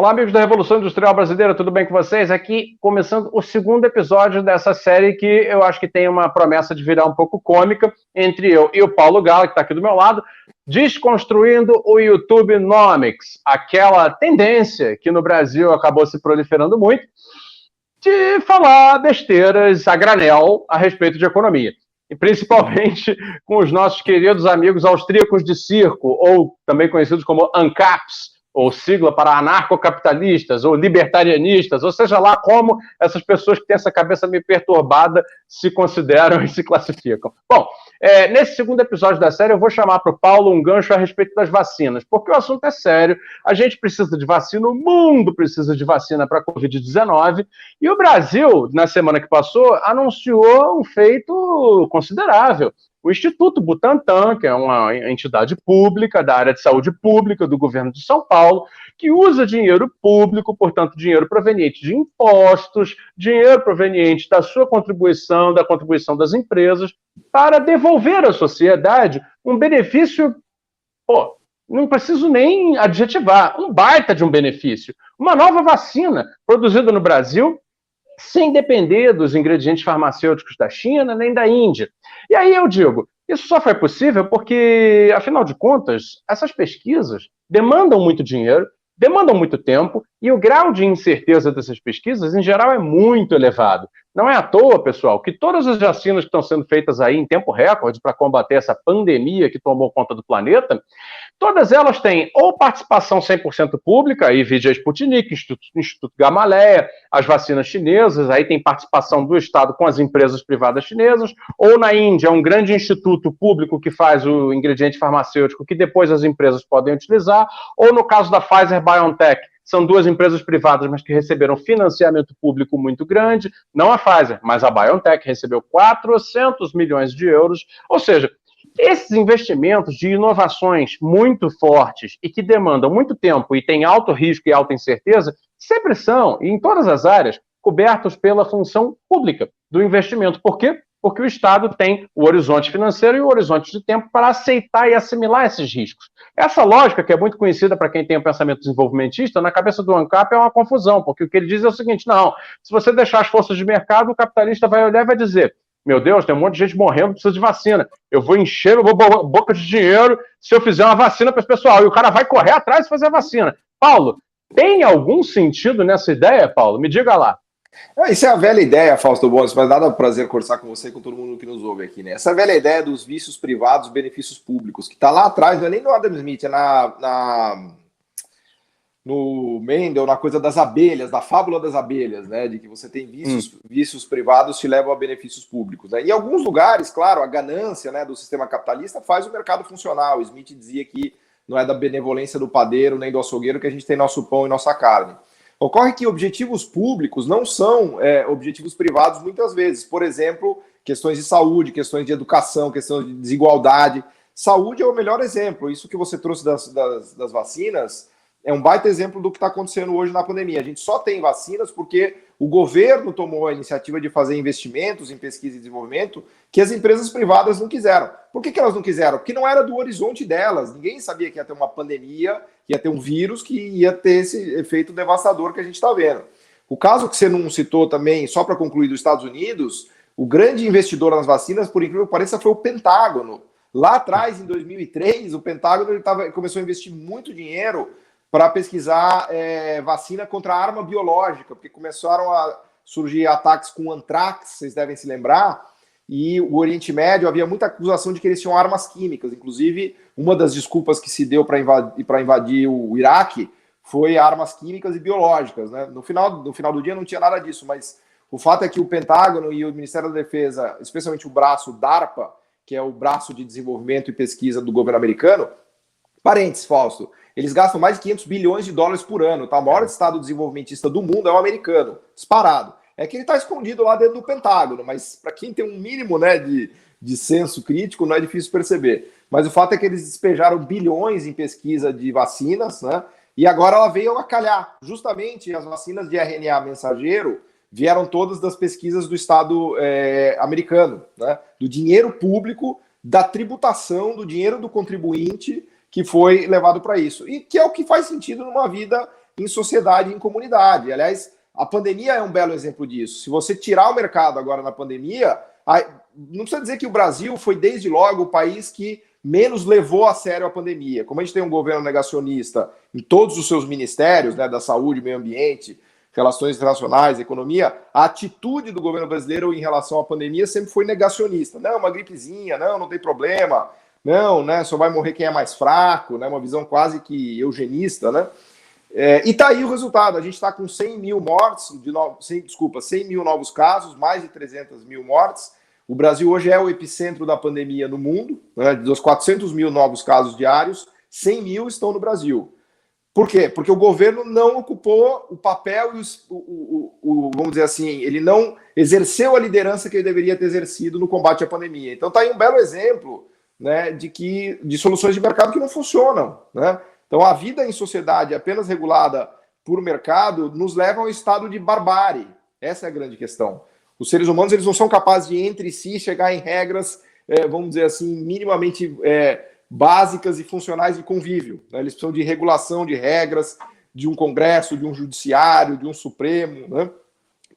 Olá, amigos da Revolução Industrial Brasileira, tudo bem com vocês? Aqui começando o segundo episódio dessa série que eu acho que tem uma promessa de virar um pouco cômica entre eu e o Paulo Gala, que está aqui do meu lado, desconstruindo o YouTubenomics, aquela tendência que no Brasil acabou se proliferando muito, de falar besteiras a granel a respeito de economia. E principalmente com os nossos queridos amigos austríacos de circo, ou também conhecidos como ANCAPs, ou sigla para anarcocapitalistas, ou libertarianistas, ou seja lá como essas pessoas que têm essa cabeça meio perturbada se consideram e se classificam. Bom, nesse segundo episódio da série eu vou chamar para o Paulo um gancho a respeito das vacinas, porque o assunto é sério, a gente precisa de vacina, o mundo precisa de vacina para a Covid-19, e o Brasil, na semana que passou, anunciou um feito considerável. O Instituto Butantan, que é uma entidade pública da área de saúde pública do governo de São Paulo, que usa dinheiro público, portanto, dinheiro proveniente de impostos, dinheiro proveniente da sua contribuição, da contribuição das empresas, para devolver à sociedade um benefício, não preciso nem adjetivar, um baita de um benefício. Uma nova vacina produzida no Brasil, sem depender dos ingredientes farmacêuticos da China nem da Índia. E aí eu digo, isso só foi possível porque, afinal de contas, essas pesquisas demandam muito dinheiro, demandam muito tempo, e o grau de incerteza dessas pesquisas, em geral, é muito elevado. Não é à toa, pessoal, que todas as vacinas que estão sendo feitas aí em tempo recorde para combater essa pandemia que tomou conta do planeta, todas elas têm ou participação 100% pública, aí vide a Sputnik, Instituto Gamaleya, as vacinas chinesas, aí tem participação do Estado com as empresas privadas chinesas, ou na Índia, um grande instituto público que faz o ingrediente farmacêutico que depois as empresas podem utilizar, ou no caso da Pfizer-BioNTech, são duas empresas privadas, mas que receberam financiamento público muito grande, não a Pfizer, mas a BioNTech recebeu 400 milhões de euros, ou seja, esses investimentos de inovações muito fortes e que demandam muito tempo e têm alto risco e alta incerteza, sempre são, e em todas as áreas, cobertos pela função pública do investimento. Por quê? Porque o Estado tem o horizonte financeiro e o horizonte de tempo para aceitar e assimilar esses riscos. Essa lógica, que é muito conhecida para quem tem o pensamento desenvolvimentista, na cabeça do ANCAP é uma confusão, porque o que ele diz é o seguinte, não, se você deixar as forças de mercado, o capitalista vai olhar e vai dizer, meu Deus, tem um monte de gente morrendo, precisa de vacina, eu vou encher a boca de dinheiro se eu fizer uma vacina para esse pessoal, e o cara vai correr atrás de fazer a vacina. Paulo, tem algum sentido nessa ideia, Paulo? Me diga lá. Isso é a velha ideia, Fausto Bones, mas dá prazer conversar com você e com todo mundo que nos ouve aqui, né? Essa velha ideia dos vícios privados, benefícios públicos, que está lá atrás, não é nem no Adam Smith, é no Mendel, na coisa das abelhas, da fábula das abelhas, né? De que você tem vícios privados que te levam a benefícios públicos. Né? Em alguns lugares, claro, a ganância, né, do sistema capitalista faz o mercado funcionar. O Smith dizia que não é da benevolência do padeiro nem do açougueiro que a gente tem nosso pão e nossa carne. Ocorre que objetivos públicos não são objetivos privados muitas vezes. Por exemplo, questões de saúde, questões de educação, questões de desigualdade. Saúde é o melhor exemplo. Isso que você trouxe das vacinas é um baita exemplo do que está acontecendo hoje na pandemia. A gente só tem vacinas porque o governo tomou a iniciativa de fazer investimentos em pesquisa e desenvolvimento que as empresas privadas não quiseram. Por que elas não quiseram? Porque não era do horizonte delas. Ninguém sabia que ia ter uma pandemia, que ia ter um vírus, que ia ter esse efeito devastador que a gente está vendo. O caso que você não citou também, só para concluir, dos Estados Unidos, o grande investidor nas vacinas, por incrível que pareça, foi o Pentágono. Lá atrás, em 2003, o Pentágono começou a investir muito dinheiro para pesquisar vacina contra a arma biológica, porque começaram a surgir ataques com antrax, vocês devem se lembrar, e o Oriente Médio havia muita acusação de que eles tinham armas químicas. Inclusive, uma das desculpas que se deu para invadir o Iraque foi armas químicas e biológicas. Né? No final do dia não tinha nada disso, mas o fato é que o Pentágono e o Ministério da Defesa, especialmente o braço DARPA, que é o braço de desenvolvimento e pesquisa do governo americano, parênteses, Fausto, eles gastam mais de 500 bilhões de dólares por ano. Tá? O maior estado desenvolvimentista do mundo é o americano, disparado. É que ele está escondido lá dentro do Pentágono, mas para quem tem um mínimo, né, de senso crítico, não é difícil perceber. Mas o fato é que eles despejaram bilhões em pesquisa de vacinas, né? E agora ela veio a calhar. Justamente as vacinas de RNA mensageiro vieram todas das pesquisas do Estado americano, né? Do dinheiro público, da tributação, do dinheiro do contribuinte que foi levado para isso. E que é o que faz sentido numa vida em sociedade e em comunidade. Aliás, a pandemia é um belo exemplo disso. Se você tirar o mercado agora na pandemia, não precisa dizer que o Brasil foi desde logo o país que menos levou a sério a pandemia. Como a gente tem um governo negacionista em todos os seus ministérios, né, da saúde, meio ambiente, relações internacionais, economia, a atitude do governo brasileiro em relação à pandemia sempre foi negacionista. Não, uma gripezinha, não tem problema, não, né, só vai morrer quem é mais fraco, né, uma visão quase que eugenista, né? E tá aí o resultado, a gente está com 100 mil mortes, 100 mil novos casos, mais de 300 mil mortes. O Brasil hoje é o epicentro da pandemia no mundo, né? Dos 400 mil novos casos diários, 100 mil estão no Brasil. Por quê? Porque o governo não ocupou o papel e vamos dizer assim, ele não exerceu a liderança que ele deveria ter exercido no combate à pandemia. Então tá aí um belo exemplo, né, de soluções de mercado que não funcionam, né? Então a vida em sociedade apenas regulada por mercado nos leva a um estado de barbárie. Essa é a grande questão. Os seres humanos, eles não são capazes de entre si chegar em regras, vamos dizer assim, minimamente básicas e funcionais de convívio, né? Eles precisam de regulação de regras, de um Congresso, de um Judiciário, de um Supremo, né?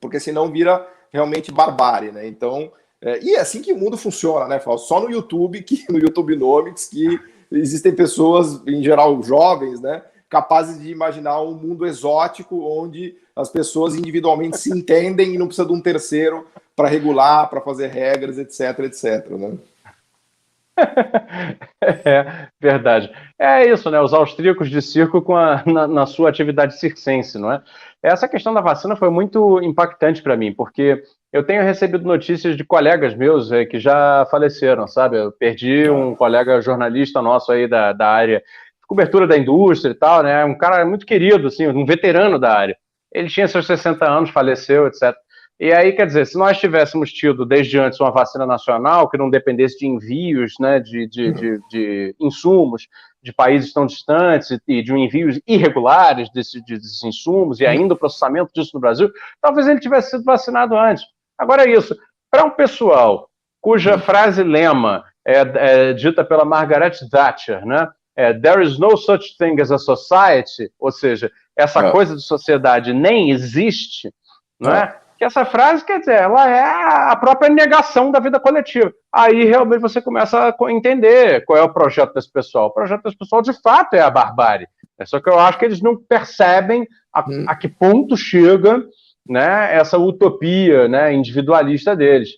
Porque senão vira realmente barbárie, né? Então, e é assim que o mundo funciona, né, Fausto? Só no YouTube, no YouTubenomics, que existem pessoas, em geral jovens, né, capazes de imaginar um mundo exótico onde as pessoas individualmente se entendem e não precisa de um terceiro para regular, para fazer regras, etc, etc, né? É verdade. É isso, né? Os austríacos de circo na sua atividade circense, não é? Essa questão da vacina foi muito impactante para mim, porque eu tenho recebido notícias de colegas meus que já faleceram, sabe? Eu perdi um colega jornalista nosso aí da área de cobertura da indústria e tal, né? Um cara muito querido, assim, um veterano da área. Ele tinha seus 60 anos, faleceu, etc. E aí, quer dizer, se nós tivéssemos tido desde antes uma vacina nacional que não dependesse de envios, né, de insumos de países tão distantes e de envios irregulares desses insumos e ainda o processamento disso no Brasil, talvez ele tivesse sido vacinado antes. Agora é isso, para um pessoal cuja frase lema é dita pela Margaret Thatcher, né, there is no such thing as a society, ou seja, essa coisa de sociedade nem existe, não é? Que essa frase, quer dizer, ela é a própria negação da vida coletiva. Aí realmente você começa a entender qual é o projeto desse pessoal. O projeto desse pessoal, de fato, é a barbárie. Só que eu acho que eles não percebem a que ponto chega, né, essa utopia, né, individualista deles.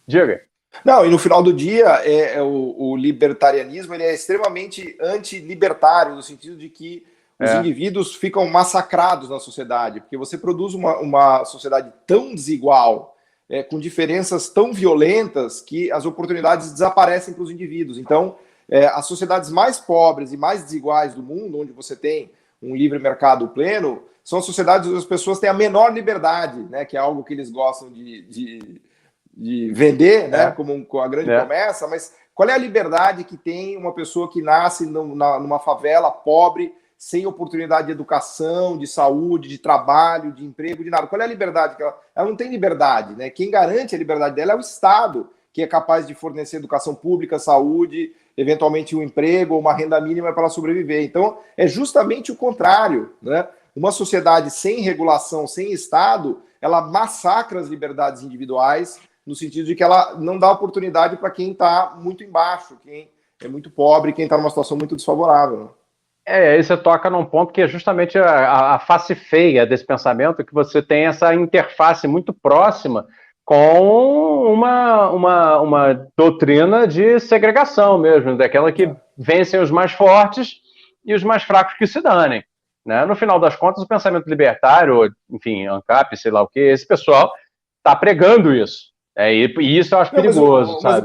Diga. Não, e no final do dia, o libertarianismo ele é extremamente antilibertário, no sentido de que os indivíduos ficam massacrados na sociedade, porque você produz uma sociedade tão desigual, com diferenças tão violentas, que as oportunidades desaparecem para os indivíduos. Então, as sociedades mais pobres e mais desiguais do mundo, onde você tem um livre mercado pleno, são as sociedades onde as pessoas têm a menor liberdade, né, que é algo que eles gostam de vender, né, como a grande promessa, mas qual é a liberdade que tem uma pessoa que nasce numa favela pobre, sem oportunidade de educação, de saúde, de trabalho, de emprego, de nada? Qual é a liberdade? Ela não tem liberdade, né? Quem garante a liberdade dela é o Estado, que é capaz de fornecer educação pública, saúde, eventualmente um emprego ou uma renda mínima para ela sobreviver. Então, é justamente o contrário, né? Uma sociedade sem regulação, sem Estado, ela massacra as liberdades individuais, no sentido de que ela não dá oportunidade para quem está muito embaixo, quem é muito pobre, quem está numa situação muito desfavorável, né? Aí você toca num ponto que é justamente a face feia desse pensamento, que você tem essa interface muito próxima com uma doutrina de segregação mesmo, daquela que vencem os mais fortes e os mais fracos que se danem, né? No final das contas, o pensamento libertário, enfim, ANCAP, sei lá o que, esse pessoal está pregando isso. E isso eu acho perigoso, mas sabe?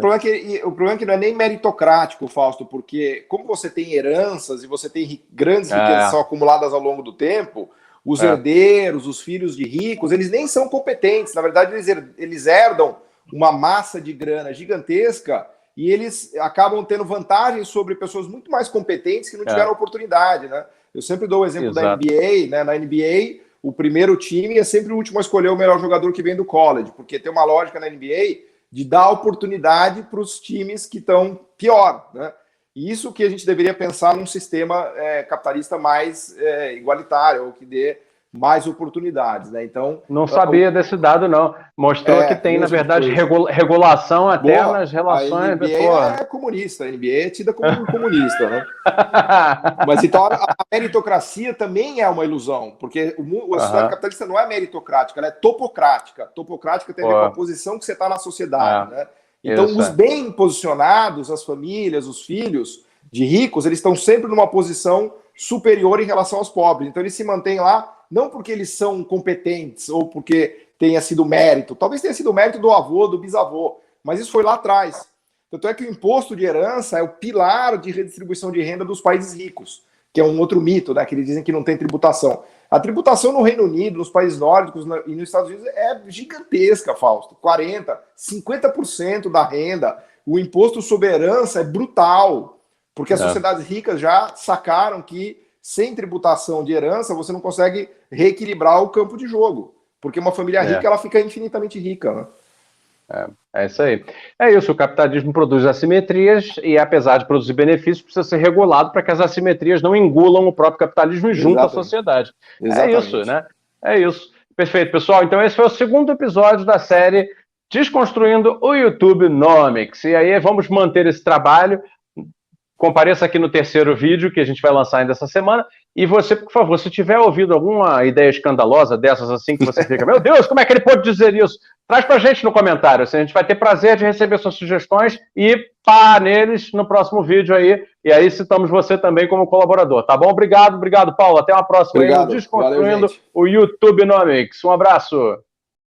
o problema é que não é nem meritocrático, Fausto, porque como você tem heranças e você tem grandes riquezas que são acumuladas ao longo do tempo, os herdeiros, os filhos de ricos, eles nem são competentes. Na verdade, eles herdam uma massa de grana gigantesca e eles acabam tendo vantagem sobre pessoas muito mais competentes que não tiveram oportunidade, né? Eu sempre dou o exemplo da NBA, né? Na NBA, o primeiro time é sempre o último a escolher o melhor jogador que vem do college, porque tem uma lógica na NBA de dar oportunidade para os times que estão pior, né? E isso que a gente deveria pensar num sistema capitalista mais igualitário, ou que dê mais oportunidades, né? Então, não sabia desse dado, não. Mostrou que tem, na verdade, regulação até nas relações. A NBA é comunista, a NBA é tida como comunista, né? Mas então a meritocracia também é uma ilusão, porque a sociedade capitalista não é meritocrática, ela é topocrática. Topocrática tem a ver com a posição que você está na sociedade, né? Então, os bem posicionados, as famílias, os filhos de ricos, eles estão sempre numa posição superior em relação aos pobres. Então, eles se mantêm lá não porque eles são competentes ou porque tenha sido mérito. Talvez tenha sido mérito do avô, do bisavô, mas isso foi lá atrás. Tanto é que o imposto de herança é o pilar de redistribuição de renda dos países ricos, que é um outro mito, né? Que eles dizem que não tem tributação. A tributação no Reino Unido, nos países nórdicos e nos Estados Unidos é gigantesca, Fausto. 40%, 50% da renda. O imposto sobre herança é brutal, porque as sociedades ricas já sacaram que sem tributação de herança você não consegue reequilibrar o campo de jogo, porque uma família rica ela fica infinitamente rica, né? É isso aí. É isso, o capitalismo produz assimetrias e, apesar de produzir benefícios, precisa ser regulado para que as assimetrias não engulam o próprio capitalismo e junto à sociedade. Exatamente. É isso, né? É isso. Perfeito, pessoal. Então, esse foi o segundo episódio da série Desconstruindo o YouTubenomics. E aí, vamos manter esse trabalho. Compareça aqui no terceiro vídeo que a gente vai lançar ainda essa semana. E você, por favor, se tiver ouvido alguma ideia escandalosa dessas assim, que você fica, meu Deus, como é que ele pode dizer isso? Traz pra gente no comentário, assim, a gente vai ter prazer de receber suas sugestões e pá neles no próximo vídeo aí. E aí citamos você também como colaborador, tá bom? Obrigado, Paulo. Até uma próxima. Obrigado. Desconstruindo o YouTubenomics. Um abraço.